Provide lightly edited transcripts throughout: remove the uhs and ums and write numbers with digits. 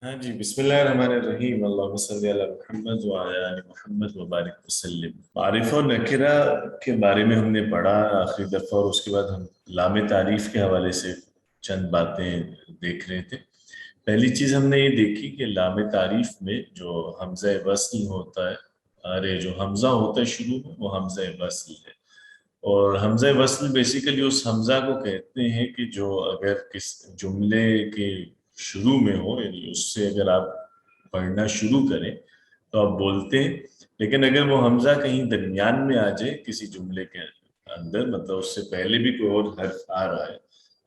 ہاں جی، بسم اللہ الرحمن الرحیم، اللہم صلی علی محمد وعلی آل محمد وبارک وسلم۔ معرفہ و نکرہ کے بارے میں ہم نے پڑھا آخری دفعہ، اور اس کے بعد ہم لام تعریف کے حوالے سے چند باتیں دیکھ رہے تھے۔ پہلی چیز ہم نے یہ دیکھی کہ لام تعریف میں جو حمزہ وصل ہوتا ہے، جو حمزہ ہوتا ہے شروع میں، وہ حمزہ وصل ہے۔ اور حمزہ وصل بیسیکلی اس حمزہ کو کہتے ہیں کہ جو اگر کس جملے کے شروع میں ہو، یعنی اس سے اگر آپ پڑھنا شروع کریں تو آپ بولتے ہیں، لیکن اگر وہ حمزہ کہیں درمیان میں آ جائے کسی جملے کے اندر، مطلب اس سے پہلے بھی کوئی اور حرف آ رہا ہے،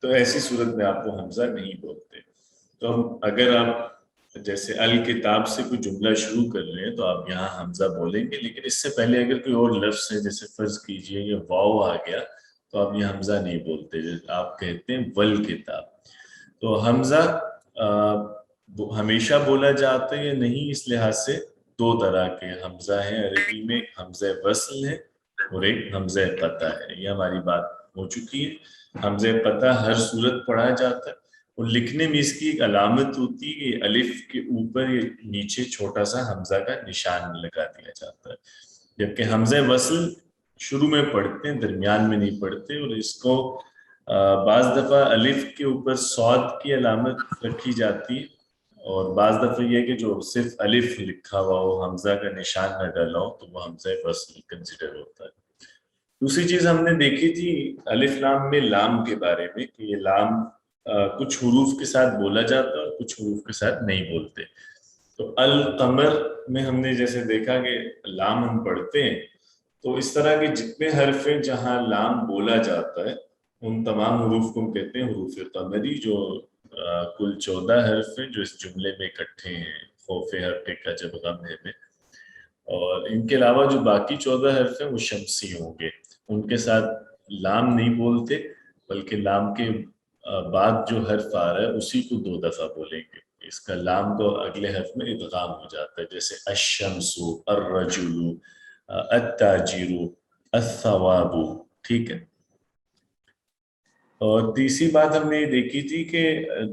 تو ایسی صورت میں آپ کو حمزہ نہیں بولتے۔ تو اگر آپ جیسے الکتاب سے کوئی جملہ شروع کر رہے ہیں تو آپ یہاں حمزہ بولیں گے، لیکن اس سے پہلے اگر کوئی اور لفظ ہے، جیسے فرض کیجئے یہ واو آ گیا، تو آپ یہ حمزہ نہیں بولتے، آپ کہتے ہیں والکتاب۔ تو حمزہ ہمیشہ بولا جاتا ہے یا نہیں، اس لحاظ سے دو طرح کے حمزہ ہیں عربی میں، ایک حمزہ وصل ہے اور ایک حمزہ قطع ہے۔ یہ ہماری بات ہو چکی ہے۔ حمزہ قطع ہر صورت پڑھا جاتا ہے، اور لکھنے میں اس کی ایک علامت ہوتی ہے کہ الف کے اوپر یا نیچے چھوٹا سا حمزہ کا نشان لگا دیا جاتا ہے، جبکہ حمزہ وصل شروع میں پڑھتے ہیں، درمیان میں نہیں پڑھتے، اور اس کو بعض دفعہ الف کے اوپر صاد کی علامت رکھی جاتی ہے، اور بعض دفعہ یہ کہ جو صرف الف لکھا ہوا ہو، حمزہ کا نشان نہ ڈالا ہو، تو وہ حمزہ وصل کنسیڈر ہوتا ہے۔ دوسری چیز ہم نے دیکھی تھی الف لام میں لام کے بارے میں، کہ یہ لام کچھ حروف کے ساتھ بولا جاتا ہے اور کچھ حروف کے ساتھ نہیں بولتے۔ تو القمر میں ہم نے جیسے دیکھا کہ لام ہم پڑھتے ہیں، تو اس طرح کے جتنے حرف ہیں جہاں لام بولا جاتا ہے، ان تمام حروف کو ہم کہتے ہیں حروف قمری، جو کل 14 حرف ہیں جو اس جملے میں اکٹھے ہیں، خوف حق کا جب غم ہے میں۔ اور ان کے علاوہ جو باقی 14 حرف ہیں وہ شمسی ہوں گے، ان کے ساتھ لام نہیں بولتے، بلکہ لام کے بعد جو حرف آ رہا ہے اسی کو 2 دفعہ بولیں گے۔ اس کا لام کو اگلے حرف میں ادغام ہو جاتا ہے، جیسے الشمس، الرجل، التاجر، الثواب، ٹھیک ہے۔ اور تیسری بات ہم نے یہ دیکھی تھی کہ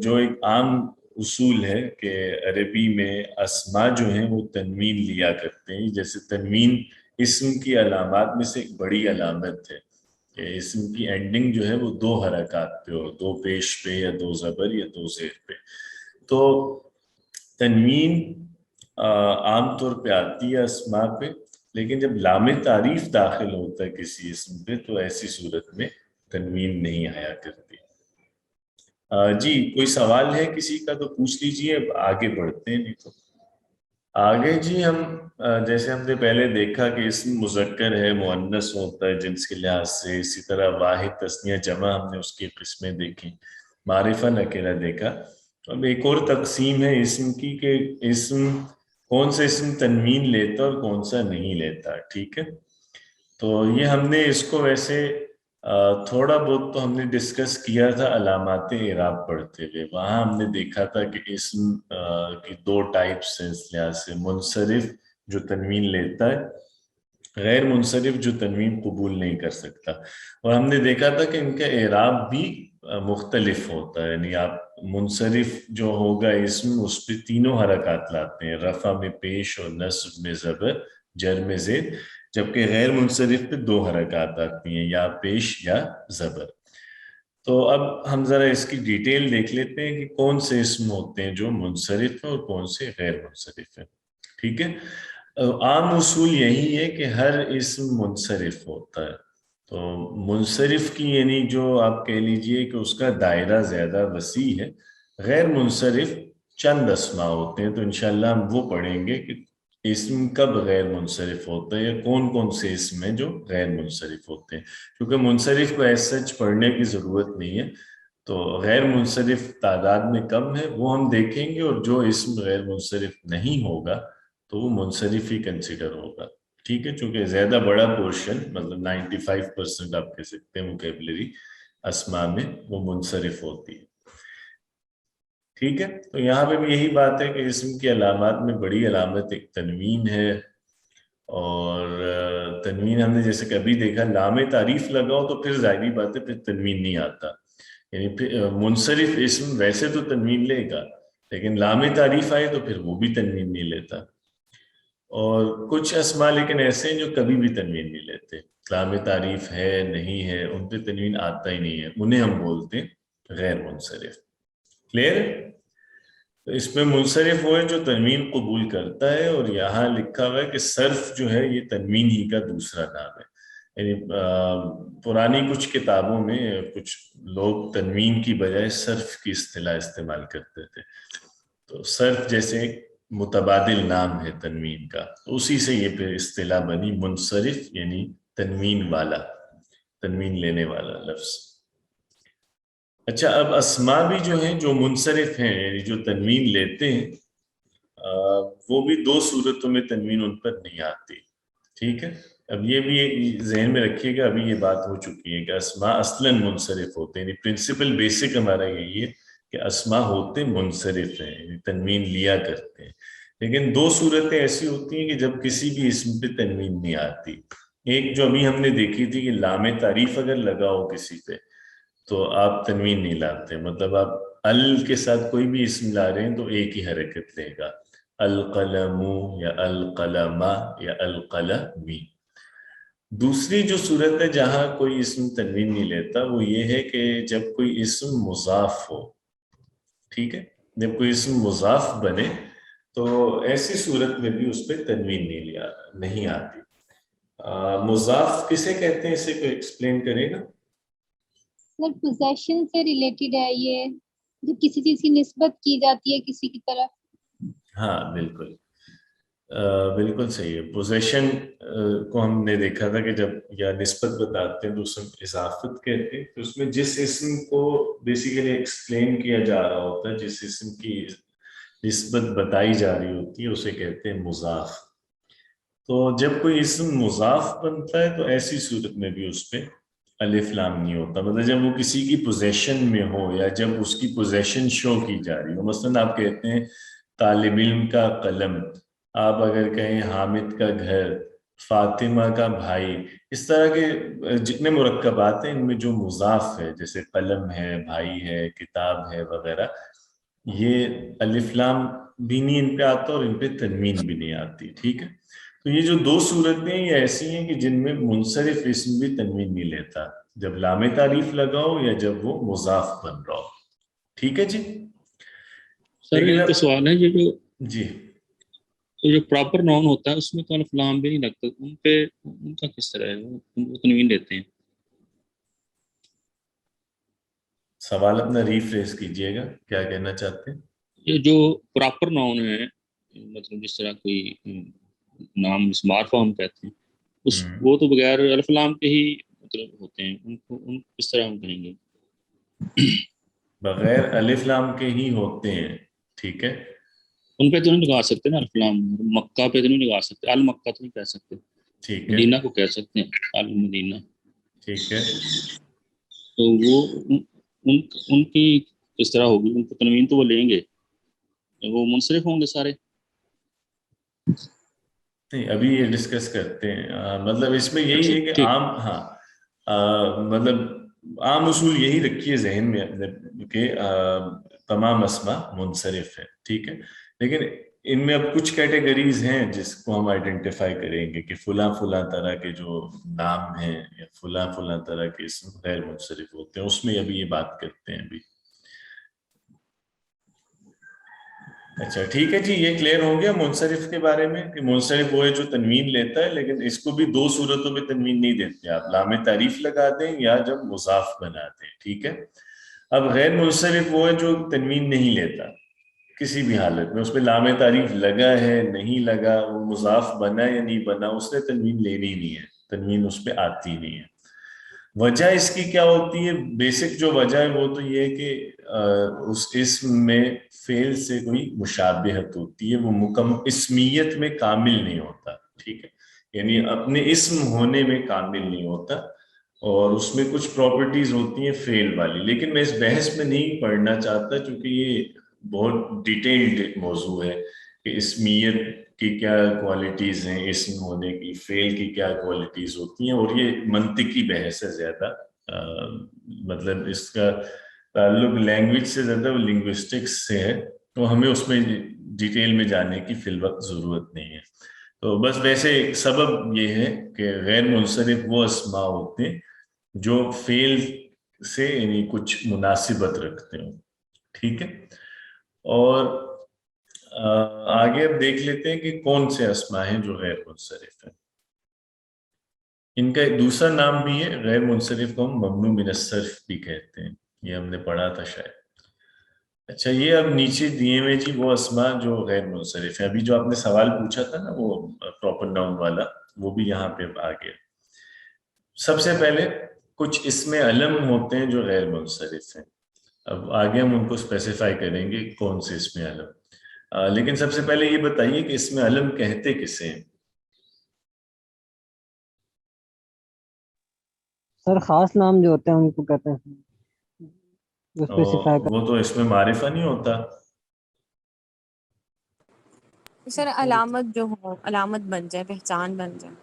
جو ایک عام اصول ہے کہ عربی میں اسما جو ہیں وہ تنوین لیا کرتے ہیں، جیسے تنوین اسم کی علامات میں سے ایک بڑی علامت ہے کہ اسم کی اینڈنگ جو ہے وہ 2 حرکات پہ ہو، 2 پیش پہ یا 2 زبر یا 2 زیر پہ۔ تو تنوین عام طور پہ آتی ہے اسما پہ، لیکن جب لام تعریف داخل ہوتا ہے کسی اسم پہ تو ایسی صورت میں تنوین نہیں آیا کرتی۔ جی کوئی سوال ہے کسی کا تو پوچھ لیجئے، اب آگے بڑھتے ہیں۔ نہیں تو آگے جی ہم جیسے ہم نے پہلے دیکھا کہ اسم مذکر ہے، مؤنث ہوتا ہے جنس کے لحاظ سے، اسی طرح واحد، تثنیہ، جمع ہم نے اس کی قسمیں دیکھی، معرفہ نکرہ دیکھا۔ اب ایک اور تقسیم ہے اسم کی کہ اسم کون سا اسم تنوین لیتا اور کون سا نہیں لیتا، ٹھیک ہے۔ تو یہ ہم نے اس کو ویسے تھوڑا بہت تو ہم نے ڈسکس کیا تھا علامات اعراب پڑھتے ہوئے، وہاں ہم نے دیکھا تھا کہ اسم کی 2 ٹائپس ہیں اس لحاظ سے، منصرف جو تنوین لیتا ہے، غیر منصرف جو تنوین قبول نہیں کر سکتا۔ اور ہم نے دیکھا تھا کہ ان کا اعراب بھی مختلف ہوتا ہے، یعنی آپ منصرف جو ہوگا اسم اس پہ 3 حرکات لاتے ہیں، رفع میں پیش اور نصب میں زبر، جر میں زید، جبکہ غیر منصرف پہ 2 حرکات آتی ہیں، یا پیش یا زبر۔ تو اب ہم ذرا اس کی ڈیٹیل دیکھ لیتے ہیں کہ کون سے اسم ہوتے ہیں جو منصرف ہیں اور کون سے غیر منصرف ہیں، ٹھیک ہے۔ عام اصول یہی ہے کہ ہر اسم منصرف ہوتا ہے، تو منصرف کی یعنی جو آپ کہہ لیجئے کہ اس کا دائرہ زیادہ وسیع ہے، غیر منصرف چند اسما ہوتے ہیں، تو انشاءاللہ ہم وہ پڑھیں گے کہ اسم کب غیر منصرف ہوتا ہے یا کون کون سے اسم ہیں جو غیر منصرف ہوتے ہیں، کیونکہ منصرف کو ایز سچ پڑھنے کی ضرورت نہیں ہے، تو غیر منصرف تعداد میں کم ہے وہ ہم دیکھیں گے، اور جو اسم غیر منصرف نہیں ہوگا تو وہ منصرف ہی کنسیڈر ہوگا، ٹھیک ہے، چونکہ زیادہ بڑا پورشن، مطلب 95% آپ کہہ سکتے ہیں ووکیبلری اسما میں وہ منصرف ہوتی ہے، ٹھیک ہے۔ تو یہاں پہ بھی یہی بات ہے کہ اسم کی علامات میں بڑی علامت ایک تنوین ہے، اور تنوین ہم نے جیسے کبھی دیکھا لام تعریف لگاؤ تو پھر ظاہری بات ہے پھر تنوین نہیں آتا، یعنی پھر منصرف اسم ویسے تو تنوین لے گا، لیکن لام تعریف آئے تو پھر وہ بھی تنوین نہیں لیتا. اور کچھ اسما لیکن ایسے ہیں جو کبھی بھی تنوین نہیں لیتے. لام تعریف ہے نہیں ہے ان پہ تنوین آتا ہی نہیں ہے, انہیں ہم بولتے ہیں غیر منصرف. کلیئر؟ تو اس میں منصرف وہ ہے جو تنوین قبول کرتا ہے, اور یہاں لکھا ہوا ہے کہ صرف جو ہے یہ تنوین ہی کا دوسرا نام ہے. یعنی پرانی کچھ کتابوں میں کچھ لوگ تنوین کی بجائے صرف کی اصطلاح استعمال کرتے تھے. تو صرف جیسے ایک متبادل نام ہے تنوین کا, تو اسی سے یہ پھر اصطلاح بنی منصرف, یعنی تنوین والا, تنوین لینے والا لفظ. اچھا, اب اسما بھی جو ہیں جو منصرف ہیں یعنی جو تنوین لیتے ہیں, وہ بھی دو صورتوں میں تنوین ان پر نہیں آتی. ٹھیک ہے, اب یہ بھی ذہن میں رکھیے گا, ابھی یہ بات ہو چکی ہے کہ اسما اصلاً منصرف ہوتے ہیں. یعنی پرنسپل بیسک ہمارا یہی ہے کہ اسما ہوتے منصرف ہیں, یعنی تنوین لیا کرتے ہیں. لیکن دو صورتیں ایسی ہوتی ہیں کہ جب کسی بھی اسم پہ تنوین نہیں آتی. ایک جو ابھی ہم نے دیکھی تھی کہ لام تعریف اگر لگا ہو کسی پہ تو آپ تنوین نہیں لاتے, مطلب آپ ال کے ساتھ کوئی بھی اسم لا رہے ہیں تو ایک ہی حرکت لے گا, القلم یا القلم یا القلمی. دوسری جو صورت ہے جہاں کوئی اسم تنوین نہیں لیتا وہ یہ ہے کہ جب کوئی اسم مضاف ہو. ٹھیک ہے, جب کوئی اسم مضاف بنے تو ایسی صورت میں بھی اس پہ تنوین نہیں آتی. مضاف کسے کہتے ہیں, اسے کوئی ایکسپلین کرے گا؟ سر پوزیشن سے ریلیٹڈ ہے یہ, جب کسی چیز کی نسبت کی جاتی ہے کسی کی طرف. ہاں بالکل, بالکل صحیح ہے. پوزیشن کو ہم نے دیکھا تھا کہ جب یا نسبت بتاتے ہیں تو اس میں اضافت کہتے ہیں. تو اس میں جس اسم کو بیسیکلی ایکسپلین کیا جا رہا ہوتا ہے, جس اسم کی نسبت بتائی جا رہی ہوتی ہے, اسے کہتے ہیں مضاف. تو جب کوئی اسم مضاف بنتا ہے تو ایسی صورت میں بھی اس پہ الف لام نہیں ہوتا. مطلب جب وہ کسی کی پوزیشن میں ہو یا جب اس کی پوزیشن شو کی جا رہی ہو. مثلاً آپ کہتے ہیں طالب علم کا قلم, آپ اگر کہیں حامد کا گھر, فاطمہ کا بھائی, اس طرح کے جتنے مرکبات ہیں ان میں جو مضاف ہے جیسے قلم ہے, بھائی ہے, کتاب ہے وغیرہ, یہ الف لام بھی نہیں ان پہ آتا اور ان پہ تنوین بھی نہیں آتی. ٹھیک ہے, تو یہ جو دو صورتیں یہ ایسی ہیں کہ جن میں منصرف اسم بھی تنوین نہیں لیتا, جب لام تعریف لگاؤ یا جب وہ مضاف بن رہا ہو. ٹھیک ہے جی. سر لیکن ایک سوال ہے, یہ جو جی جو پراپر ناؤن ہوتا ہے اس میں تو الف لام بھی نہیں لگتا, ان پہ ان کا کس طرح ہے, وہ تنوین لیتے ہیں؟ سوال اپنا ریفریز کیجئے گا, کیا کہنا چاہتے ہیں؟ یہ جو پراپر ناؤن ہے, مطلب جس طرح کوئی نام اسمار فارم کہتے ہیں, وہ تو بغیر الف لام کے ہی مطلب ہوتے ہیں, ان کس طرح ہم کہیں گے؟ بغیر الف لام کے ہی ہوتے ہیں. ٹھیک ہے, ان پہ تو نہیں لگا سکتے نا الف لام. مکہ پہ تو نہیں لگا سکتے, المکہ تو نہیں کہہ سکتے, ٹھیک ہے, مدینہ کو کہہ سکتے ہیں المدینہ. ٹھیک ہے. تو وہ ان کی کس طرح ہوگی, ان کو تنوین تو وہ لیں گے, وہ منصرف ہوں گے سارے؟ نہیں, ابھی یہ ڈسکس کرتے ہیں. مطلب اس میں یہی اچھا ہے کہ ٹھیک. عام, ہاں مطلب عام اصول یہی رکھیے ذہن میں اپنے کہ تمام اسما منصرف ہے. ٹھیک ہے, لیکن ان میں اب کچھ کیٹیگریز ہیں جس کو ہم آئیڈینٹیفائی کریں گے کہ فلاں فلاں طرح کے جو نام ہیں یا فلاں فلاں طرح کے اسم غیر منصرف ہوتے ہیں, اس میں ابھی یہ بات کرتے ہیں ابھی. اچھا ٹھیک ہے جی, یہ کلیئر ہو گیا منصرف کے بارے میں کہ منصرف وہ ہے جو تنوین لیتا ہے, لیکن اس کو بھی دو صورتوں میں تنوین نہیں دیتے, آپ لام تعریف لگا دیں یا جب مضاف بنا دیں. ٹھیک ہے, اب غیر منصرف وہ ہے جو تنوین نہیں لیتا کسی بھی حالت میں, اس میں لام تعریف لگا ہے نہیں لگا, وہ مضاف بنا یا نہیں بنا, اس نے تنوین لینی نہیں ہے, تنوین اس پہ آتی نہیں ہے. وجہ اس کی کیا ہوتی ہے, بیسک جو وجہ ہے وہ تو یہ ہے کہ اس اسم میں فعل سے کوئی مشابہت ہوتی ہے, وہ اسمیت میں کامل نہیں ہوتا. ٹھیک ہے, یعنی اپنے اسم ہونے میں کامل نہیں ہوتا, اور اس میں کچھ پراپرٹیز ہوتی ہیں فعل والی. لیکن میں اس بحث میں نہیں پڑھنا چاہتا کیونکہ یہ بہت ڈیٹیلڈ موضوع ہے کہ اسمیت کی کیا کوالٹیز ہیں, اسم ہونے کی, فعل کی کیا کوالٹیز ہوتی ہیں, اور یہ منطقی بحث ہے زیادہ. مطلب اس کا تعلق لینگویج سے زیادہ لنگوسٹکس سے ہے, تو ہمیں اس میں ڈیٹیل میں جانے کی فی الوقت ضرورت نہیں ہے. تو بس ویسے سبب یہ ہے کہ غیر منصرف وہ اسماء ہوتے ہیں جو فعل سے یعنی کچھ مناسبت رکھتے ہیں. ٹھیک ہے. اور آگے اب دیکھ لیتے ہیں کہ کون سے اسماء ہیں جو غیر منصرف ہیں. ان کا ایک دوسرا نام بھی ہے، غیر منصرف کو ہم ممنوع من الصرف بھی کہتے ہیں، یہ ہم نے پڑھا تھا شاید. اچھا، یہ اب نیچے دیے ہوئے جی وہ اسماء جو غیر منصرف ہیں. ابھی جو آپ نے سوال پوچھا تھا نا وہ پراپر ناؤن والا، وہ بھی یہاں پہ آ گیا. سب سے پہلے کچھ اسم علم ہوتے ہیں جو غیر منصرف ہیں. اب آگے ہم ان کو اسپیسیفائی کریں گے کون سے اسم علم. لیکن سب سے پہلے یہ بتائیے کہ اسم علم کہتے کسے ہیں؟ سر خاص نام جو ہوتے ہیں ان کو کہتے ہیں، جو اسپیسیفائی وہ تو اس میں معرفہ نہیں ہوتا. سر علامت جو ہو، علامت بن جائے، پہچان بن جائے.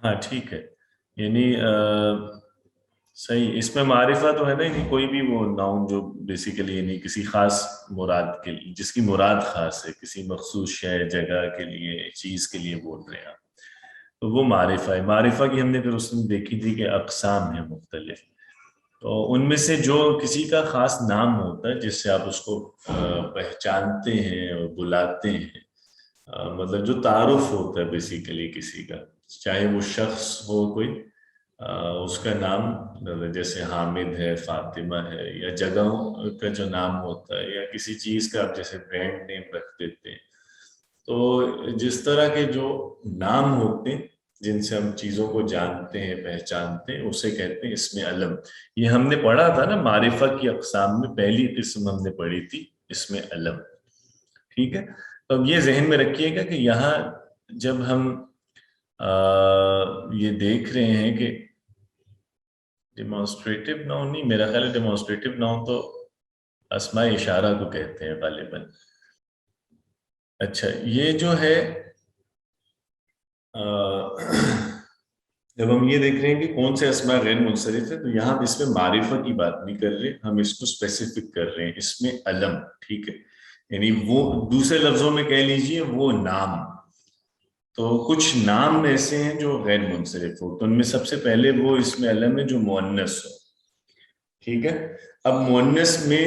ہاں ٹھیک ہے، یعنی صحیح. اس میں معرفہ تو ہے نا، یعنی کوئی بھی وہ ناؤن جو بیسیکلی یعنی کسی خاص مراد کے لیے، جس کی مراد خاص ہے، کسی مخصوص شے، جگہ کے لیے، چیز کے لیے بول رہے ہیں آپ، تو وہ معرفہ ہے. معرفہ کی ہم نے پھر اس میں دیکھی تھی کہ اقسام ہیں مختلف. تو ان میں سے جو کسی کا خاص نام ہوتا ہے جس سے آپ اس کو پہچانتے ہیں اور بلاتے ہیں، مطلب جو تعارف ہوتا ہے بیسیکلی کسی کا، چاہے وہ شخص ہو کوئی، اس کا نام جیسے حامد ہے، فاطمہ ہے، یا جگہوں کا جو نام ہوتا ہے، یا کسی چیز کا آپ جیسے برانڈ نیم رکھ دیتے ہیں. تو جس طرح کے جو نام ہوتے ہیں جن سے ہم چیزوں کو جانتے ہیں، پہچانتے ہیں، اسے کہتے ہیں اسم علم. یہ ہم نے پڑھا تھا نا معرفہ کی اقسام میں، پہلی قسم ہم نے پڑھی تھی اسم علم. ٹھیک ہے. تو اب یہ ذہن میں رکھیے گا کہ یہاں جب ہم یہ دیکھ رہے ہیں کہ ڈیمانسٹریٹو ناؤن نہیں، میرا خیال ہے ڈیمانسٹریٹو ناؤن تو اسماء اشارہ کو کہتے ہیں غالباً. اچھا، یہ جو ہے جب ہم یہ دیکھ رہے ہیں کہ کون سے اسماء غیر منصرف ہے، تو یہاں اس میں معرفہ کی بات نہیں کر رہے، ہم اس کو اسپیسیفک کر رہے ہیں، اس میں علم. ٹھیک ہے. یعنی وہ دوسرے لفظوں میں کہہ لیجئے وہ نام. تو کچھ نام ایسے ہیں جو غیر منصرف ہو، تو ان میں سب سے پہلے وہ اسم علم ہے جو مؤنث ہو. ٹھیک ہے. اب مؤنث میں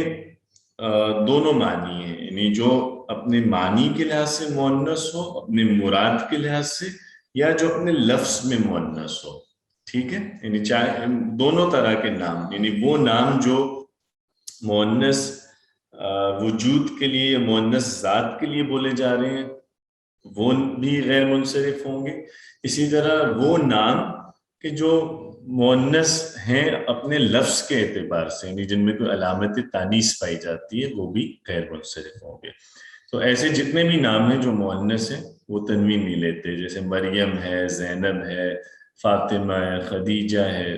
دونوں معنی ہیں، یعنی جو اپنے معنی کے لحاظ سے مؤنث ہو، اپنے مراد کے لحاظ سے، یا جو اپنے لفظ میں مؤنث ہو. ٹھیک ہے. یعنی چاہے دونوں طرح کے نام، یعنی وہ نام جو مؤنث وجود کے لیے یا مؤنث ذات کے لیے بولے جا رہے ہیں وہ بھی غیر منصرف ہوں گے. اسی طرح وہ نام کہ جو مؤنث ہیں اپنے لفظ کے اعتبار سے، یعنی جن میں کوئی علامت تانیث پائی جاتی ہے، وہ بھی غیر منصرف ہوں گے. تو ایسے جتنے بھی نام ہیں جو مؤنث ہیں وہ تنوین نہیں لیتے، جیسے مریم ہے، زینب ہے، فاطمہ ہے، خدیجہ ہے،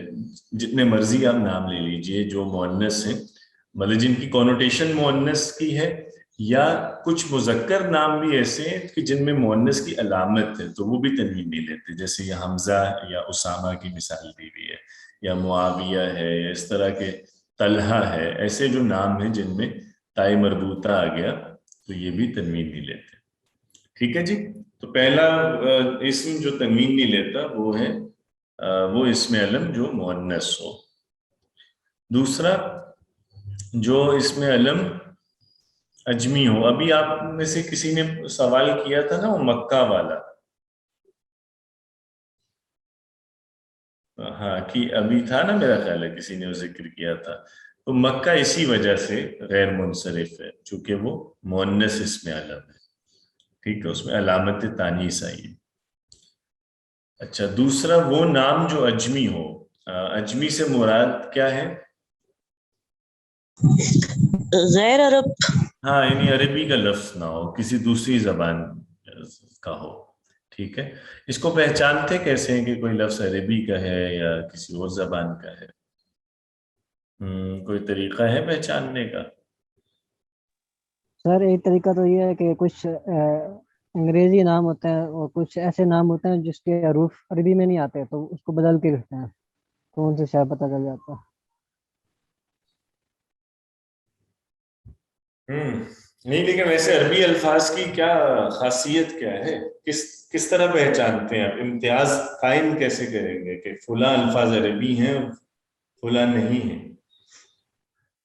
جتنے مرضی آپ نام لے لیجئے جو مؤنث ہیں، مطلب جن کی کونوٹیشن مؤنث کی ہے، یا کچھ مذکر نام بھی ایسے ہیں کہ جن میں مؤنث کی علامت ہے تو وہ بھی تنوین نہیں لیتے، جیسے یہ حمزہ یا اسامہ کی مثال دی ہوئی ہے، یا معاویہ ہے، یا اس طرح کے طلحہ ہے. ایسے جو نام ہیں جن میں تاء مربوطہ آ گیا تو یہ بھی تنوین نہیں لیتے. ٹھیک ہے جی. تو پہلا اسم جو تنوین نہیں لیتا وہ ہے وہ اسم علم جو مؤنث ہو. دوسرا جو اسم علم اجمی ہو. ابھی آپ میں سے کسی نے سوال کیا تھا نا وہ مکہ والا، ہاں کہ ابھی تھا نا، میرا خیال ہے کسی نے وہ ذکر کیا تھا. تو مکہ اسی وجہ سے غیر منصرف ہے چونکہ وہ مؤنث اسم علم ہے. ٹھیک ہے. اس میں علامت تانیث آئی ہے. اچھا، دوسرا وہ نام جو اجمی ہو. اجمی سے مراد کیا ہے؟ غیر عرب. ہاں، یعنی عربی کا لفظ نہ ہو، کسی دوسری زبان کا ہو. ٹھیک ہے. اس کو پہچانتے کیسے ہیں کہ کوئی لفظ عربی کا ہے یا کسی اور زبان کا ہے؟ کوئی طریقہ ہے پہچاننے کا؟ سر ایک طریقہ تو یہ ہے کہ کچھ انگریزی نام ہوتے ہیں اور کچھ ایسے نام ہوتے ہیں جس کے حروف عربی میں نہیں آتے، تو اس کو بدل کے لکھتے ہیں تو ان سے شاید پتہ چل جاتا ہے. نہیں لیکن ویسے عربی الفاظ کی کیا خاصیت کیا ہے، کس طرح پہچانتے ہیں آپ، امتیاز قائم کیسے کریں گے کہ فلاں الفاظ عربی ہیں فلاں نہیں ہیں؟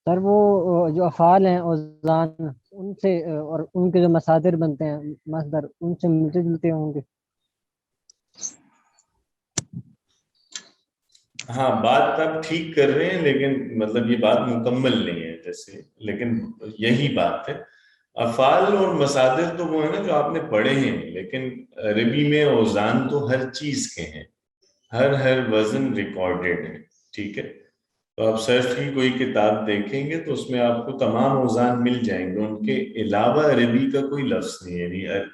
سر وہ جو افعال ہیں اوزان ان سے اور ان کے جو مصادر بنتے ہیں مصدر ان سے ملتے جلتے ہوں گے. ہاں بات آپ ٹھیک کر رہے ہیں، لیکن مطلب یہ بات مکمل نہیں ہے جیسے، لیکن یہی بات ہے. افعال اور مصادر تو وہ ہیں نا جو آپ نے پڑھے ہیں، لیکن عربی میں اوزان تو ہر چیز کے ہیں، ہر وزن ریکارڈڈ ہے. ٹھیک ہے، تو آپ سرچ کی کوئی کتاب دیکھیں گے تو اس میں آپ کو تمام اوزان مل جائیں گے، ان کے علاوہ عربی کا کوئی لفظ نہیں ہے. یعنی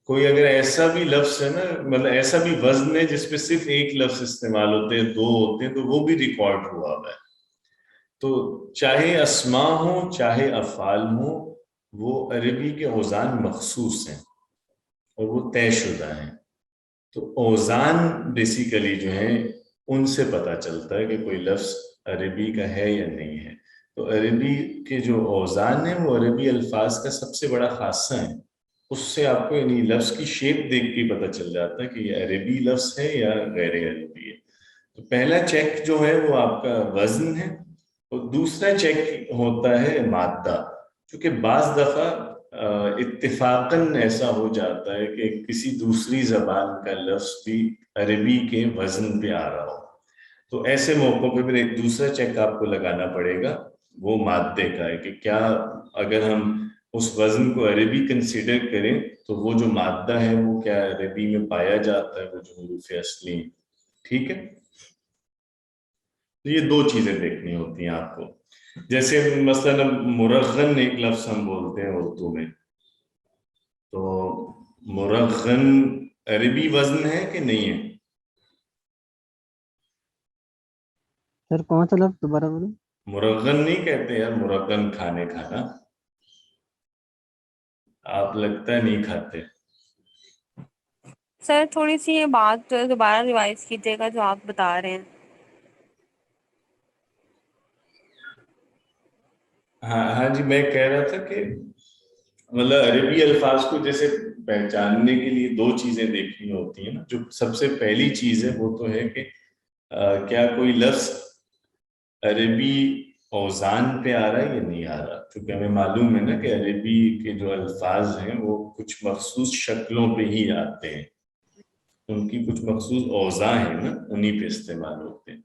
کوئی اگر ایسا بھی لفظ ہے نا، مطلب ایسا بھی وزن ہے جس پہ صرف ایک لفظ استعمال ہوتے ہیں، دو ہوتے ہیں، تو وہ بھی ریکارڈ ہوا ہے. تو چاہے اسماء ہوں چاہے افعال ہوں، وہ عربی کے اوزان مخصوص ہیں اور وہ طے شدہ ہیں. تو اوزان بیسیکلی جو ہیں ان سے پتہ چلتا ہے کہ کوئی لفظ عربی کا ہے یا نہیں ہے. تو عربی کے جو اوزان ہیں وہ عربی الفاظ کا سب سے بڑا خاصہ ہے. اس سے آپ کو یعنی لفظ کی شیپ دیکھ کے پتہ چل جاتا ہے کہ یہ عربی لفظ ہے یا غیر عربی ہے. تو پہلا چیک جو ہے وہ آپ کا وزن ہے، اور دوسرا چیک ہوتا ہے مادہ. کیونکہ بعض دفعہ اتفاقاً ایسا ہو جاتا ہے کہ کسی دوسری زبان کا لفظ بھی عربی کے وزن پہ آ رہا ہو، تو ایسے موقعوں پہ پھر ایک دوسرا چیک آپ کو لگانا پڑے گا، وہ مادے کا ہے کہ کیا اگر ہم اس وزن کو عربی کنسیڈر کریں تو وہ جو مادہ ہے وہ کیا عربی میں پایا جاتا ہے، وہ جو حروف اصلی ہیں. ٹھیک ہے، تو یہ دو چیزیں دیکھنی ہوتی ہیں آپ کو. جیسے مثلا مرغن ایک لفظ ہم بولتے ہیں اردو میں، تو مرغن عربی وزن ہے کہ نہیں ہے؟ سر کون سا لفظ دوبارہ بولیں؟ مرغن نہیں کہتے یار، مرغن کھانا. آپ لگتا ہے نہیں کھاتے. سر تھوڑی سی یہ بات دوبارہ ریوائز کیجیے گا جو آپ بتا رہے ہیں. ہاں جی، میں کہہ رہا تھا کہ مطلب عربی الفاظ کو جیسے پہچاننے کے لیے دو چیزیں دیکھنی ہوتی ہیں نا. جو سب سے پہلی چیز ہے وہ تو ہے کہ کیا کوئی لفظ عربی اوزان پہ آ رہا ہے یا نہیں آ رہا. کیونکہ ہمیں معلوم ہے نا کہ عربی کے جو الفاظ ہیں وہ کچھ مخصوص شکلوں پہ ہی آتے ہیں، ان کی کچھ مخصوص اوزان ہیں نا، انہی پہ استعمال ہوتے ہیں.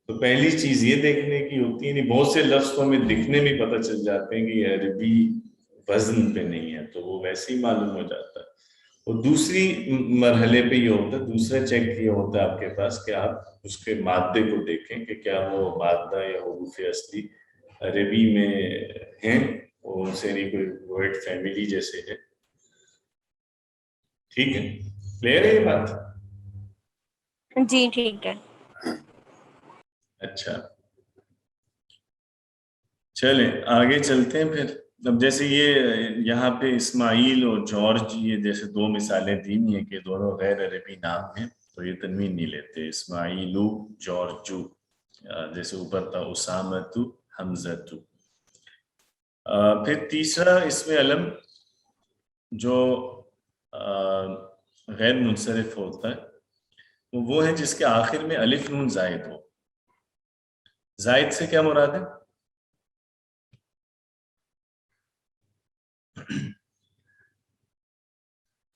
تو پہلی چیز یہ دیکھنے کی ہوتی ہے. بہت سے لفظ تو ہمیں دکھنے میں پتہ چل جاتے ہیں کہ یہ عربی وزن پہ نہیں ہے، تو وہ ویسے ہی معلوم ہو جاتا ہے. اور دوسری مرحلے پہ یہ ہوتا ہے، دوسرا چیک یہ ہوتا ہے آپ کے پاس کہ آپ اس کے مادے کو دیکھیں کہ کیا وہ مادہ یا حروف اصلی عربی میں ہیں، اور ان سے نہیں کوئی ورڈ فیملی جیسے ہے. ٹھیک ہے، کلیئر ہے یہ بات؟ جی ٹھیک ہے. اچھا چلیں آگے چلتے ہیں پھر. اب جیسے یہ یہاں پہ اسماعیل اور جارج، یہ جیسے دو مثالیں دی ہیں کہ دونوں غیر عربی نام ہیں، تو یہ تنوین نہیں لیتے. اسماعیلو جارجو، جیسے اوپر تھا اسامتو حمزتو. پھر تیسرا اس میں علم جو غیر منصرف ہوتا ہے وہ ہے جس کے آخر میں الف نون زائد ہو. زائد سے کیا مراد ہے؟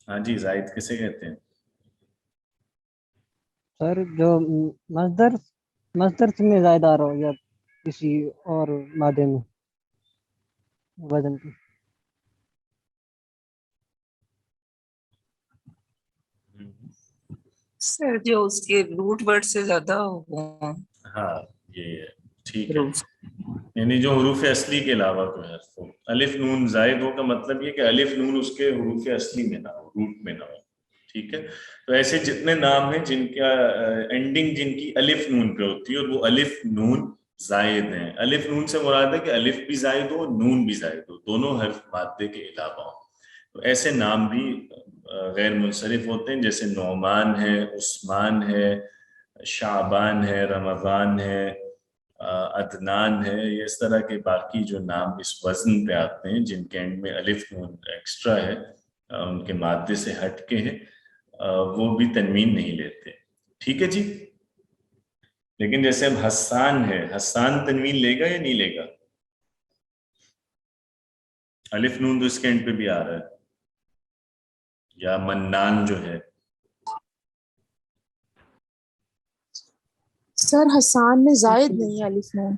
ہاں جی، زائد کسے کہتے ہیں؟ سر جو مصدر میں زائد آ رہا ہو یا کسی اور مادے میں وزن کی. سر جو اس کے روٹ ورڈ سے زیادہ ہو. ہاں یہ ٹھیک ہے، یعنی جو حروف اصلی کے علاوہ کوئی حرف ہو. الف نون زائد ہو کا مطلب یہ کہ الف نون اس کے حروف اصلی میں نہ ہو، روٹ میں نہ ہو. ٹھیک ہے، تو ایسے جتنے نام ہیں جن کا اینڈنگ جن کی الف نون پہ ہوتی ہے اور وہ الف نون زائد ہیں. الف نون سے مراد ہے کہ الف بھی زائد ہو نون بھی زائد ہو، دونوں حرف مادے کے علاوہ ہوں. تو ایسے نام بھی غیر منصرف ہوتے ہیں، جیسے نعمان ہے، عثمان ہے، شعبان ہے، رمضان ہے، عدنان ہے، یہ اس طرح کے باقی جو نام اس وزن پہ آتے ہیں جن کے اینڈ میں الف نون ایکسٹرا ہے، ان کے مادے سے ہٹ کے ہیں، وہ بھی تنوین نہیں لیتے. ٹھیک ہے جی. لیکن جیسے اب حسان ہے، حسان تنوین لے گا یا نہیں لے گا؟ الف نون تو اس کے اینڈ پہ بھی آ رہا ہے. یا منان جو ہے، سر حسان میں زائد نہیں ہے الف نون،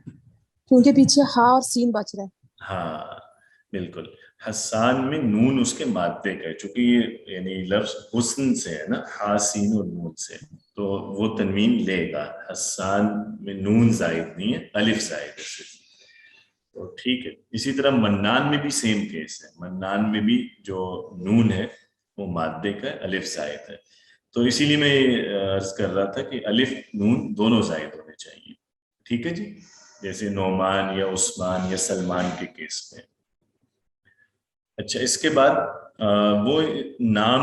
کیونکہ پیچھے ہا اور سین بچ رہا ہے. ہاں بالکل. حسان میں نون اس کے مادے کا ہے، چونکہ یہ یعنی لفظ حسن سے ہے نا، ہا سین اور نون سے، تو وہ تنوین لے گا. حسان میں نون زائد نہیں ہے، الف زائد ہے صرف. تو ٹھیک ہے. اسی طرح منان میں بھی سیم کیس ہے، منان میں بھی جو نون ہے وہ مادے کا ہے، الف زائد ہے. تو اسی لیے میں عرض کر رہا تھا کہ الف نون دونوں زائد ہونے چاہیے. ٹھیک ہے جی. جیسے نعمان یا عثمان یا سلمان کے کیس میں. اچھا، اس کے بعد وہ نام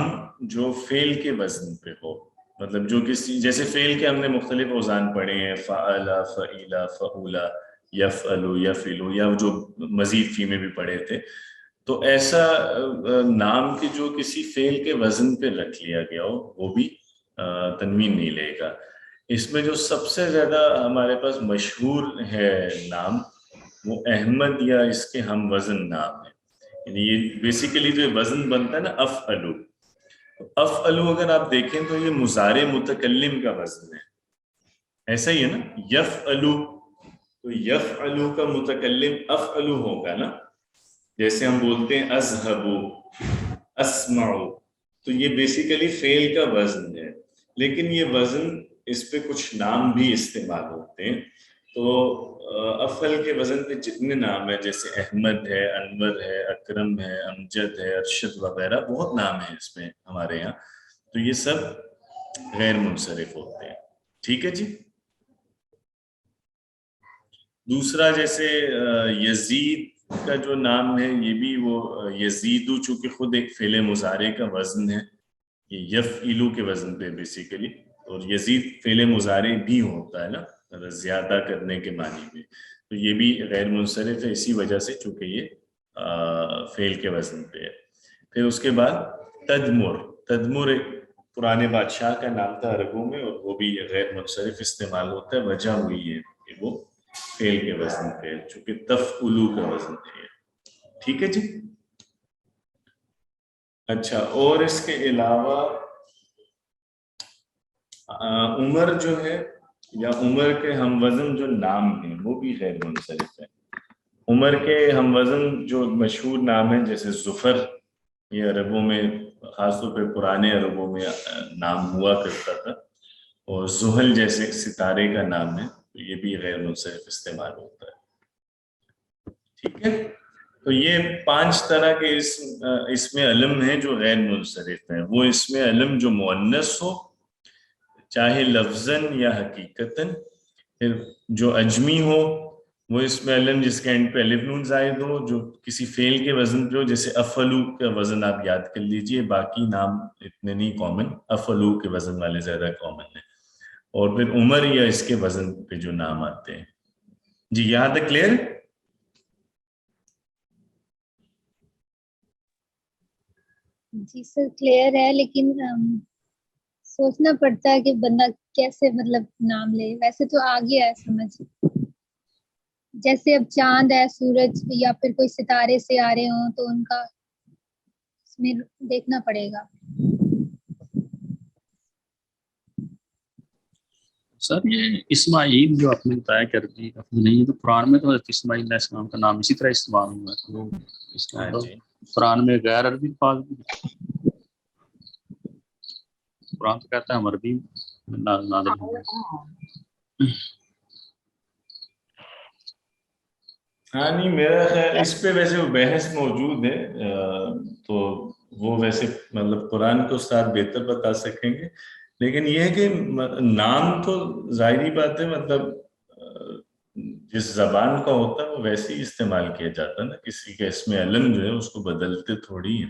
جو فعل کے وزن پہ ہو، مطلب جو کسی، جیسے فعل کے ہم نے مختلف اوزان پڑھے ہیں، فعل، فعیل، فعولا، یفعلو، یفعلو، یا جو مزید فی میں بھی پڑھے تھے. تو ایسا نام کے جو کسی فعل کے وزن پہ رکھ لیا گیا ہو وہ بھی تنوین نہیں لے گا. اس میں جو سب سے زیادہ ہمارے پاس مشہور ہے نام، وہ احمد یا اس کے ہم وزن نام ہے. یعنی یہ بیسیکلی جو وزن بنتا ہے نا افعلو، افعلو اگر آپ دیکھیں تو یہ مضارع متکلم کا وزن ہے. ایسا ہی ہے نا، یفعلو، تو یفعلو کا متکلم افعلو ہوگا نا. جیسے ہم بولتے ہیں اذهبو، اسمعو، تو یہ بیسیکلی فعل کا وزن ہے. لیکن یہ وزن، اس پہ کچھ نام بھی استعمال ہوتے ہیں. تو افعل کے وزن پہ جتنے نام ہیں، جیسے احمد ہے، انور ہے، اکرم ہے، امجد ہے، ارشد وغیرہ، بہت نام ہیں اس میں ہمارے یہاں، تو یہ سب غیر منصرف ہوتے ہیں. ٹھیک ہے جی. دوسرا جیسے یزید کا جو نام ہے، یہ بھی وہ یزیدو، چونکہ خود ایک فعل مضارع کا وزن ہے، یہ یفعلو کے وزن پہ بیسیکلی. اور یزید فعل مضارع بھی ہوتا ہے نا، زیادہ کرنے کے معنی میں، تو یہ بھی غیر منصرف ہے اسی وجہ سے، چونکہ یہ فعل کے وزن پہ ہے. پھر اس کے بعد تدمر. تدمر ایک پرانے بادشاہ کا نام تھا عربوں میں، اور وہ بھی غیر منصرف استعمال ہوتا ہے. وجہ ہوئی ہے کہ وہ فعل کے وزن پہ، چونکہ تفعلو کا وزن ہے. ٹھیک ہے جی. اچھا، اور اس کے علاوہ عمر جو ہے، یا عمر کے ہم وزن جو نام ہیں وہ بھی غیر منصرف ہے. عمر کے ہم وزن جو مشہور نام ہیں، جیسے ظفر، یہ عربوں میں خاص طور پہ پرانے عربوں میں نام ہوا کرتا تھا. اور زحل جیسے ستارے کا نام ہے، تو یہ بھی غیر منصرف استعمال ہوتا ہے. ٹھیک ہے. تو یہ 5 طرح کے اس میں علم ہیں جو غیر منصرف ہیں. وہ اس میں علم جو مؤنث ہو، چاہے لفظاً یا حقیقتاً. پھر جو اجمی ہو، وہ اس میں علم جس کے اینڈ پہ الف نون زائد ہو، جو کسی فعل کے وزن پہ ہو، جیسے افعلو کا وزن آپ یاد کر لیجئے. باقی نام اتنے نہیں کامن، افعلو کے وزن والے زیادہ کامن ہیں. اور پھر عمر یا اس کے وزن پہ جو نام آتے ہیں. جی یہاں تک کلیئر؟ جی سر کلیئر ہے، لیکن سوچنا پڑتا ہے کہ بندہ کیسے مطلب نام لے. ویسے تو آ گیا ہے سمجھ، جیسے اب چاند ہے، سورج، یا پھر کوئی ستارے سے آ رہے ہوں تو ان کا اس میں دیکھنا پڑے گا. سر یہ اسماعیل جو آپ نے بتایا کہ عربی لفظ نہیں ہے، تو قرآن میں تو حضرت اسماعیل علیہ السلام کا نام اسی طرح استعمال ہوا ہے. تو اس کا مطلب قرآن میں غیر عربی الفاظ بھی، قرآن تو کہتا ہے ہم عربی نازل ہوئے. ہاں نہیں، میرا خیال اس پہ ویسے وہ بحث موجود ہے، تو وہ ویسے مطلب قرآن کو استاد بہتر بتا سکیں گے. لیکن یہ ہے کہ نام تو ظاہری بات ہے، مطلب جس زبان کا ہوتا ہے وہ ویسے ہی استعمال کیا جاتا ہے نا. کسی کے اسم علم جو ہے اس کو بدلتے تھوڑی ہیں.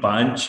5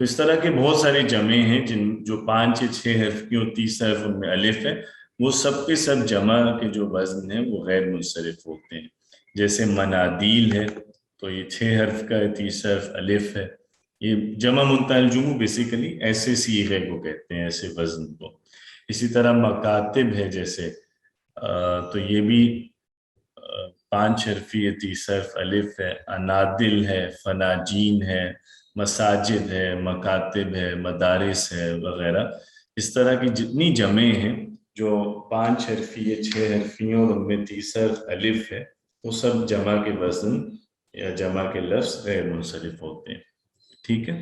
تو اس طرح کے بہت سارے جمع ہیں جو 5 یا 6 حرف کی اور 30 حرف ان میں الف ہے، وہ سب کے سب جمع کے جو وزن ہیں وہ غیر منصرف ہوتے ہیں. جیسے منادیل ہے تو یہ 6 حرف کا ہے، 30 حرف الف ہے. یہ جمع منتہی الجموع بیسیکلی ایسے صیغے کو کہتے ہیں، ایسے وزن کو. اسی طرح مکاتب ہے جیسے، تو یہ بھی 5 حرفی ہے، 30 حرف الف ہے. انادل ہے، فناجین ہے، مساجد ہے، مکاتب ہے، مدارس ہے وغیرہ. اس طرح کی جتنی جمع ہیں جو 5 حرفی یا 6 حرفی اور ان میں 30 حرف الف ہے، وہ سب جمع کے وزن یا جمع کے لفظ غیر منصرف ہوتے ہیں. ٹھیک ہے.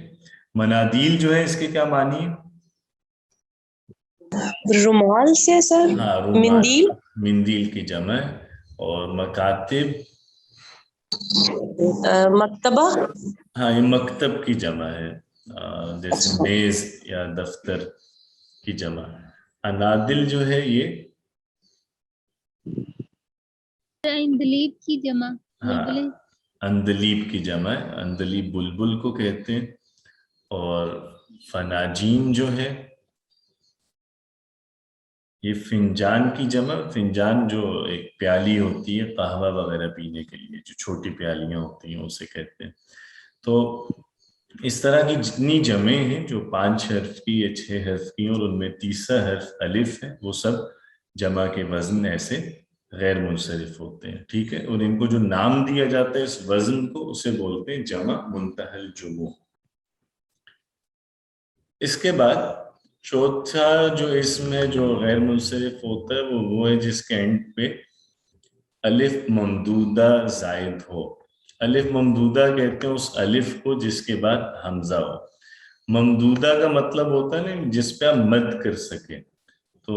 منادیل جو ہے اس کے کیا معنی ہے؟ رومال سے سر. ہاں، رومال، مندیل. مندیل کی جمع ہے. اور مکاتب، مکتبہ. ہاں یہ مکتب کی جمع ہے، جیسے میز یا دفتر کی جمع. انادل جو ہے یہ اندلیب کی جمع، بلبلیں. اندلیب کی جمع ہے، اندلیب بلبل کو کہتے ہیں. اور فناجین جو ہے یہ فنجان کی جمع. فنجان جو ایک پیالی ہوتی ہے قہوہ وغیرہ پینے کے لیے، جو چھوٹی پیالیاں ہوتی ہیں اسے کہتے ہیں. تو اس طرح کی جتنی جمع ہیں جو 5 حرف کی یا 6 حرف کی اور ان میں 30 حرف الف ہے، وہ سب جمع کے وزن ایسے غیر منصرف ہوتے ہیں. ٹھیک ہے. اور ان کو جو نام دیا جاتا ہے اس وزن کو، اسے بولتے ہیں جمع منتہی الجموع. اس کے بعد چوتھا جو اسم ہے جو غیر منصرف ہوتا ہے وہ ہے جس کے اینڈ پہ الف ممدودہ زائد ہو. الف ممدودہ کہتے ہیں اس الف کو جس کے بعد حمزہ ہو. ممدودہ کا مطلب ہوتا ہے نا جس پہ آپ مد کر سکیں. تو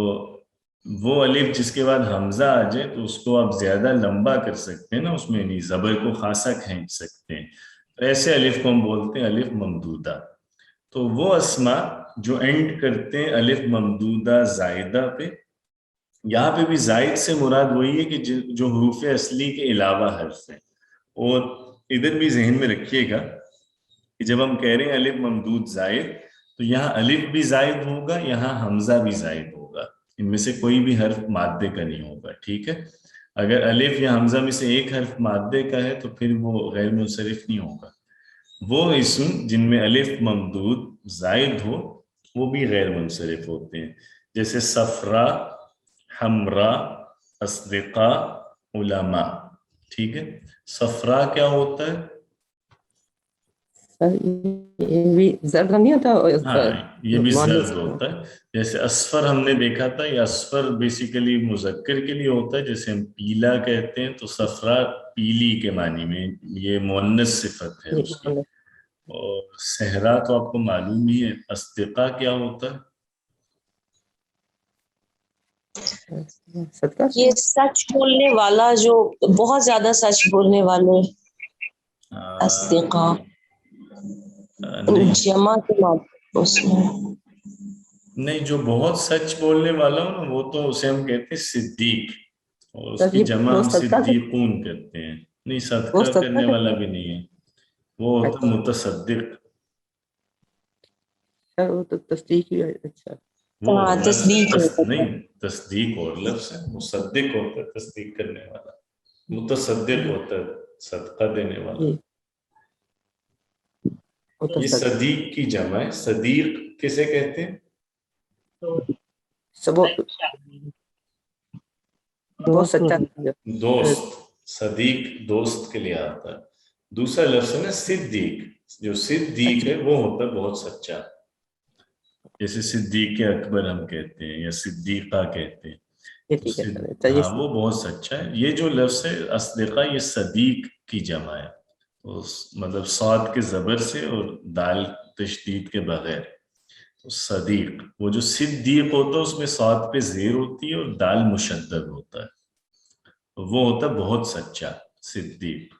وہ الف جس کے بعد حمزہ آ جائے تو اس کو آپ زیادہ لمبا کر سکتے ہیں نا، اس میں نہیں زبر کو خاصا کھینچ سکتے ہیں. تو ایسے الف کو ہم بولتے ہیں الف ممدودہ. تو وہ اسماء جو اینڈ کرتے ہیں الف ممدودہ زائدہ پہ، یہاں پہ بھی زائد سے مراد وہی ہے کہ جو حروف اصلی کے علاوہ حرف ہیں. اور ادھر بھی ذہن میں رکھیے گا کہ جب ہم کہہ رہے ہیں الف ممدود زائد، تو یہاں الف بھی زائد ہوگا، یہاں حمزہ بھی زائد ہوگا. ان میں سے کوئی بھی حرف مادے کا نہیں ہوگا. ٹھیک ہے. اگر الف یا حمزہ میں سے ایک حرف مادے کا ہے تو پھر وہ غیر منصرف نہیں ہوگا. وہ اسم جن میں الف ممدود زائد ہو وہ بھی غیر منصرف ہوتے ہیں، جیسے صفرا، حمرا، اصدقاء، علماء. ٹھیک ہے. صفرا کیا ہوتا ہے؟ یہ بھی زرد نہیں ہوتا؟ ہاں یہ بھی زرد ہوتا ہے. جیسے اصفر ہم نے دیکھا تھا، یہ اصفر بیسیکلی مذکر کے لیے ہوتا ہے، جیسے ہم پیلا کہتے ہیں تو صفرا پیلی کے معنی میں، یہ مؤنث صفت ہے اس کی. اور صحرا تو آپ کو معلوم ہی ہے. اصدقاء کیا ہوتا ہے؟ یہ سچ بولنے والا، جو بہت زیادہ سچ بولنے والے. اصدقاء جمع کے بعد اس میں نہیں، جو بہت سچ بولنے والا ہو نا وہ تو اسے ہم کہتے ہیں صدیق، اور اس کی جمع ہم صدیقون کرتے ہیں. نہیں، صدقہ کرنے والا بھی نہیں ہے، وہ ہوتا ہے متصدق. وہ تو تصدیق ہی ہے. اچھا، نہیں، تصدیق اور لفظ ہے. مصدق ہوتا ہے تصدیق کرنے والا، متصدق ہوتا ہے صدقہ دینے والا. یہ صدیق کی جمع ہے. صدیق کسے کہتے ہیں؟ دوست. صدیق دوست کے لیے آتا ہے. دوسرا لفظ ہے نا صدیق. جو صدیق ہے وہ ہوتا ہے بہت سچا، جیسے صدیق اکبر ہم کہتے ہیں یا صدیقہ کہتے ہیں. ہاں وہ بہت سچا ہے. یہ جو لفظ ہے اصدقاء، یہ صدیق کی جمع ہے، مطلب صاد کے زبر سے اور دال تشدید کے بغیر. صدیق، وہ جو صدیق ہوتا ہے اس میں صاد پہ زیر ہوتی ہے اور دال مشدد ہوتا ہے، وہ ہوتا ہے بہت سچا صدیق.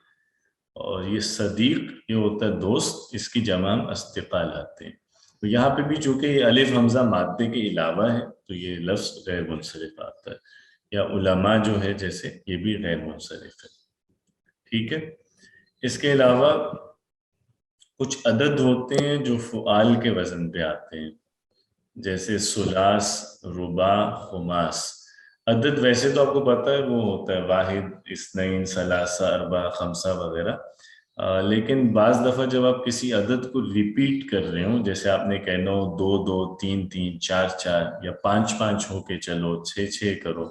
اور یہ صدیق یہ ہوتا ہے دوست، اس کی جمع ہم اصدقاء لاتے ہیں. تو یہاں پہ بھی چونکہ یہ الف حمزہ مادے کے علاوہ ہے تو یہ لفظ غیر منصرف آتا ہے. یا علماء جو ہے جیسے، یہ بھی غیر منصرف ہے. ٹھیک ہے. اس کے علاوہ کچھ عدد ہوتے ہیں جو فعال کے وزن پہ آتے ہیں، جیسے ثلاث، رباع، خماس۔ عدد ویسے تو آپ کو پتہ ہے وہ ہوتا ہے واحد، اثنین، ثلاثہ، اربعہ، خمسہ وغیرہ، لیکن بعض دفعہ جب آپ کسی عدد کو ریپیٹ کر رہے ہوں، جیسے آپ نے کہنا ہو 2 2، 3 3، 4 4 یا 5 5 ہو کے چلو، 6 6 کرو،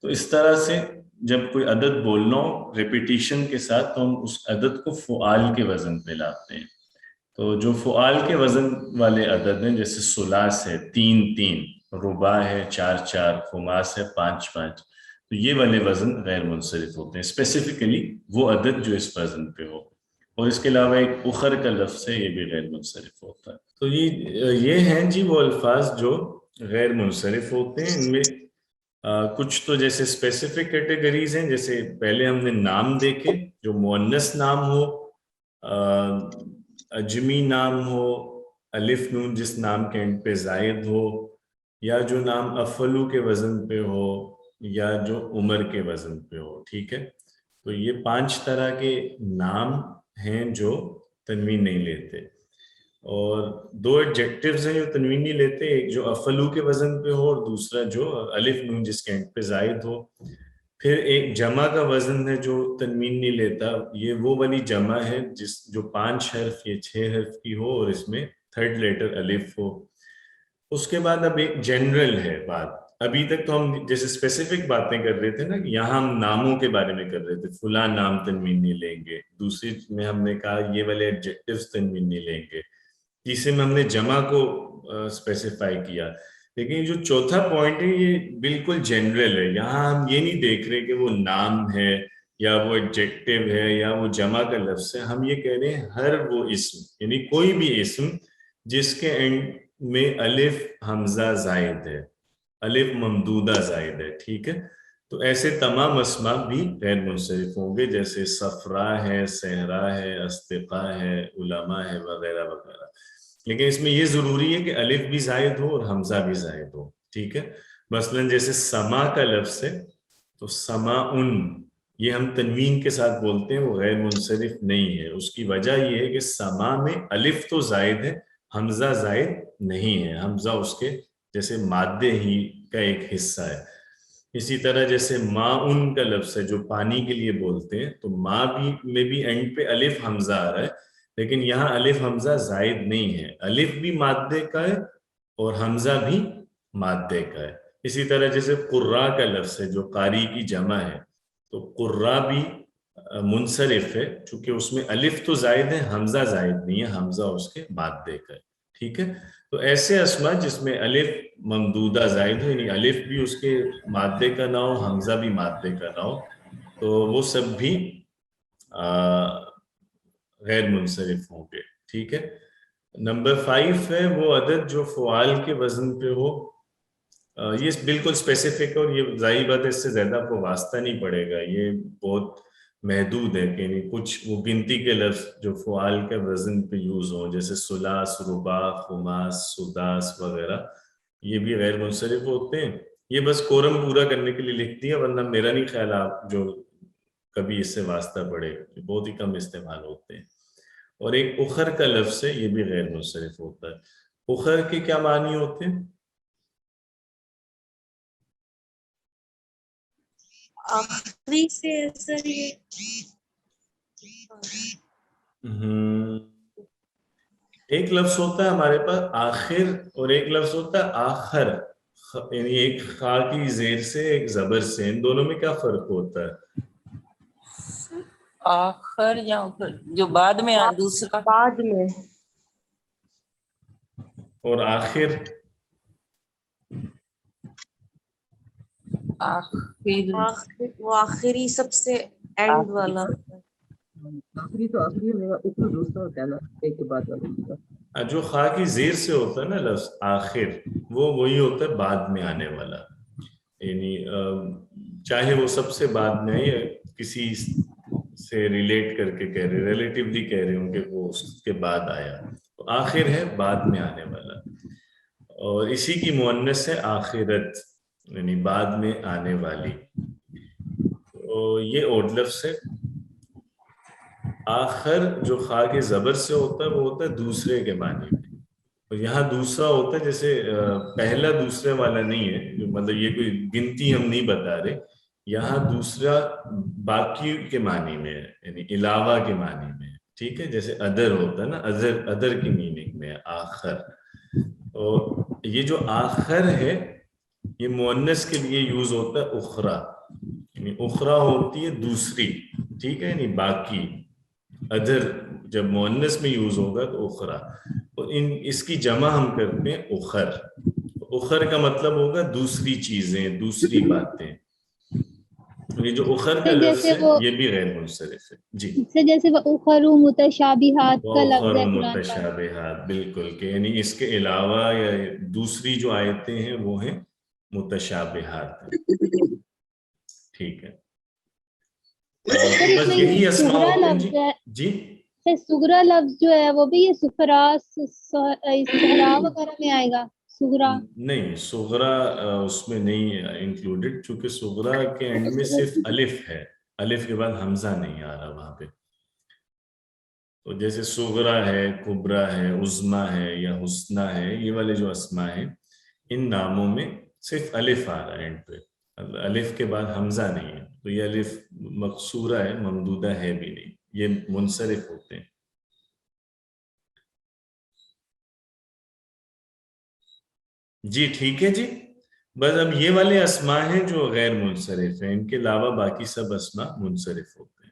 تو اس طرح سے جب کوئی عدد بولنا ہو ریپیٹیشن کے ساتھ تو ہم اس عدد کو فعال کے وزن پہ لاتے ہیں۔ تو جو فعال کے وزن والے عدد ہیں جیسے ثلاث ہے 3 3، رباع ہے 4 4، خماس ہے 5 5، تو یہ والے وزن غیر منصرف ہوتے ہیں، اسپیسیفکلی وہ عدد جو اس وزن پہ ہو۔ اور اس کے علاوہ ایک اخر کا لفظ ہے، یہ بھی غیر منصرف ہوتا ہے۔ تو یہ ہیں جی وہ الفاظ جو غیر منصرف ہوتے ہیں۔ ان میں کچھ تو جیسے اسپیسیفک کیٹیگریز ہیں، جیسے پہلے ہم نے نام دیکھے، جو مؤنث نام ہو، اجمی نام ہو، الف نون جس نام کے اینڈ پہ زائد ہو، یا جو نام افعلو کے وزن پہ ہو، یا جو عمر کے وزن پہ ہو، ٹھیک ہے۔ تو یہ 5 طرح کے نام ہیں جو تنوین نہیں لیتے، اور 2 ایڈجیکٹیوز ہیں جو تنوین نہیں لیتے، ایک جو افعلو کے وزن پہ ہو اور دوسرا جو الف نون جس کے اینڈ پہ زائد ہو۔ پھر ایک جمع کا وزن ہے جو تنوین نہیں لیتا، یہ وہ والی جمع ہے جو 5 حرف یا 6 حرف کی ہو اور اس میں 3rd لیٹر الف ہو۔ اس کے بعد اب ایک جنرل ہے بات، ابھی تک تو ہم جیسے اسپیسیفک باتیں کر رہے تھے نا، کہ یہاں ہم ناموں کے بارے میں کر رہے تھے، فلاں نام تنوین نہیں لیں گے، دوسری میں ہم نے کہا یہ والے ایڈجیکٹیوز تنوین نہیں لیں گے، تیسرے میں ہم نے جمع کو اسپیسیفائی کیا۔ لیکن جو چوتھا پوائنٹ ہے یہ بالکل جنرل ہے، یہاں ہم یہ نہیں دیکھ رہے کہ وہ نام ہے یا وہ ایڈجیکٹیو ہے یا وہ جمع کا لفظ ہے، ہم یہ کہہ رہے ہیں ہر وہ اسم، یعنی کوئی بھی اسم جس کے اینڈ میں الف حمزہ زائد ہے، الف ممدودہ زائد ہے، ٹھیک ہے۔ تو ایسے تمام اسماء بھی غیر منصرف ہوں گے، جیسے صفرا ہے، صحرا ہے، اصدقاء ہے، علماء ہے، وغیرہ وغیرہ۔ لیکن اس میں یہ ضروری ہے کہ الف بھی زائد ہو اور حمزہ بھی زائد ہو، ٹھیک ہے۔ مثلا جیسے سما کا لفظ ہے تو سماعن، یہ ہم تنوین کے ساتھ بولتے ہیں، وہ غیر منصرف نہیں ہے۔ اس کی وجہ یہ ہے کہ سما میں الف تو زائد ہے، حمزہ زائد نہیں ہے، حمزہ اس کے جیسے مادے ہی کا ایک حصہ ہے۔ اسی طرح جیسے ماءن کا لفظ ہے جو پانی کے لیے بولتے ہیں، تو ماء میں بھی اینڈ پہ الف حمزہ آ رہا ہے، لیکن یہاں الف حمزہ زائد نہیں ہے، الف بھی مادے کا ہے اور حمزہ بھی مادے کا ہے۔ اسی طرح جیسے قرا کا لفظ ہے جو قاری کی جمع ہے، تو قرا بھی منصرف ہے، چونکہ اس میں الف تو زائد ہے، حمزہ زائد نہیں ہے، حمزہ اس کے مادے کا ہے، ٹھیک ہے۔ تو ایسے اسماء جس میں الف ممدودہ زائد ہو، یعنی الف بھی اس کے مادے کا نہ ہو، حمزہ بھی مادے کا نہ ہو، تو وہ سب بھی غیر منصرف ہوں گے، ٹھیک ہے۔ نمبر 5 ہے وہ عدد جو فعال کے وزن پہ ہو، یہ بالکل اسپیسیفک ہے اور یہ ظاہر بات ہے اس سے زیادہ آپ کو واسطہ نہیں پڑے گا، یہ بہت محدود ہے کہ یعنی کچھ وہ گنتی کے لفظ جو فعال کے وزن پہ یوز ہوں، جیسے ثلاث، رباع، خماس، سداس وغیرہ، یہ بھی غیر منصرف ہوتے ہیں۔ یہ بس کورم پورا کرنے کے لیے لکھ دیا، ورنہ میرا نہیں خیال آپ جو کبھی اس سے واسطہ پڑے، بہت ہی کم استعمال ہوتے ہیں۔ اور ایک اخر کا لفظ ہے، یہ بھی غیر منصرف ہوتا ہے۔ اخر کے کیا معنی ہوتے ہیں؟ آخری سے سر یہ ایک لفظ ہوتا ہے ہمارے پاس آخر اور ایک لفظ ہوتا ہے آخر، یعنی ایک خا کی زیر سے ایک زبر سے، ان دونوں میں کیا فرق ہوتا ہے؟ آخر یا جو بعد میں دوسرا بعد میں، اور آخر وہ آخری سب سے اینڈ والا، آخری تو آخری ہوگا، اوپر دوسرا ہوتا ہے نا ایک کے بعد والا۔ جو خا کی زیر سے ہوتا ہے نا لفظ آخر، وہ وہی ہوتا ہے بعد میں آنے والا، یعنی چاہے وہ سب سے بعد میں یا کسی سے ریلیٹ کر کے کہہ رہے، ریلیٹیولی کہہ رہے ہوں کہ وہ اس کے بعد آیا، تو آخر ہے بعد میں آنے والا۔ اور اسی کی مؤنث ہے آخرت، یعنی بعد میں آنے والی۔ تو یہ اوڈ لفظ ہے۔ آخر جو خا کے زبر سے ہوتا ہے وہ ہوتا ہے دوسرے کے معنی میں، اور یہاں دوسرا ہوتا ہے جیسے پہلا دوسرے والا نہیں ہے، جو مطلب یہ کوئی گنتی ہم نہیں بتا رہے، یہاں دوسرا باقی کے معنی میں ہے، یعنی علاوہ کے معنی میں ہے، ٹھیک ہے، جیسے ادر ہوتا ہے نا، ادر کی میننگ میں ہے آخر. اور یہ جو آخر ہے یہ مؤنث کے لیے یوز ہوتا ہے اخرا، یعنی اخرا ہوتی ہے دوسری، ٹھیک ہے، یعنی باقی. ادر جب مؤنث میں یوز ہوگا تو اخرا، اور اس کی جمع ہم کرتے ہیں اخر. اخر کا مطلب ہوگا دوسری چیزیں، دوسری باتیں. یہ جو اخر کا لفظ ہے یہ بھی غیر منصرف ہے. جی جیسے اخر متشابہات کا لفظ ہے قرآن پاک، متشابہات، بالکل، کہ یعنی اس کے علاوہ یا دوسری جو آیتیں ہیں وہ ہیں متشابہات. ٹھیک ہے، بس یہی اسماء ہوتے ہیں. جی سغرا لفظ جو ہے وہ بھی یہ صحرا وغیرہ میں آئے گا؟ سغرا نہیں، صغرا اس میں نہیں انکلوڈڈ، چونکہ صغرا کے اینڈ میں صرف الف ہے، الف کے بعد حمزہ نہیں آ رہا وہاں پہ. تو جیسے صغرا ہے، کبرا ہے، عظما ہے یا حسنہ ہے، یہ والے جو اسماء ہیں ان ناموں میں صرف الف آ رہا ہے اینڈ پہ، الف کے بعد حمزہ نہیں ہے. تو یہ الف مقصورہ ہے، ممدودہ ہے بھی نہیں، یہ منصرف ہوتے ہیں. جی ٹھیک ہے جی، بس اب یہ والے اسماء ہیں جو غیر منصرف ہیں، ان کے علاوہ باقی سب اسماء منصرف ہوتے ہیں.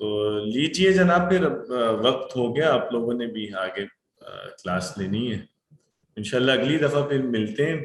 تو لیجئے جناب، پھر وقت ہو گیا، آپ لوگوں نے بھی آگے کلاس لینی ہے. انشاءاللہ اگلی دفعہ پھر ملتے ہیں.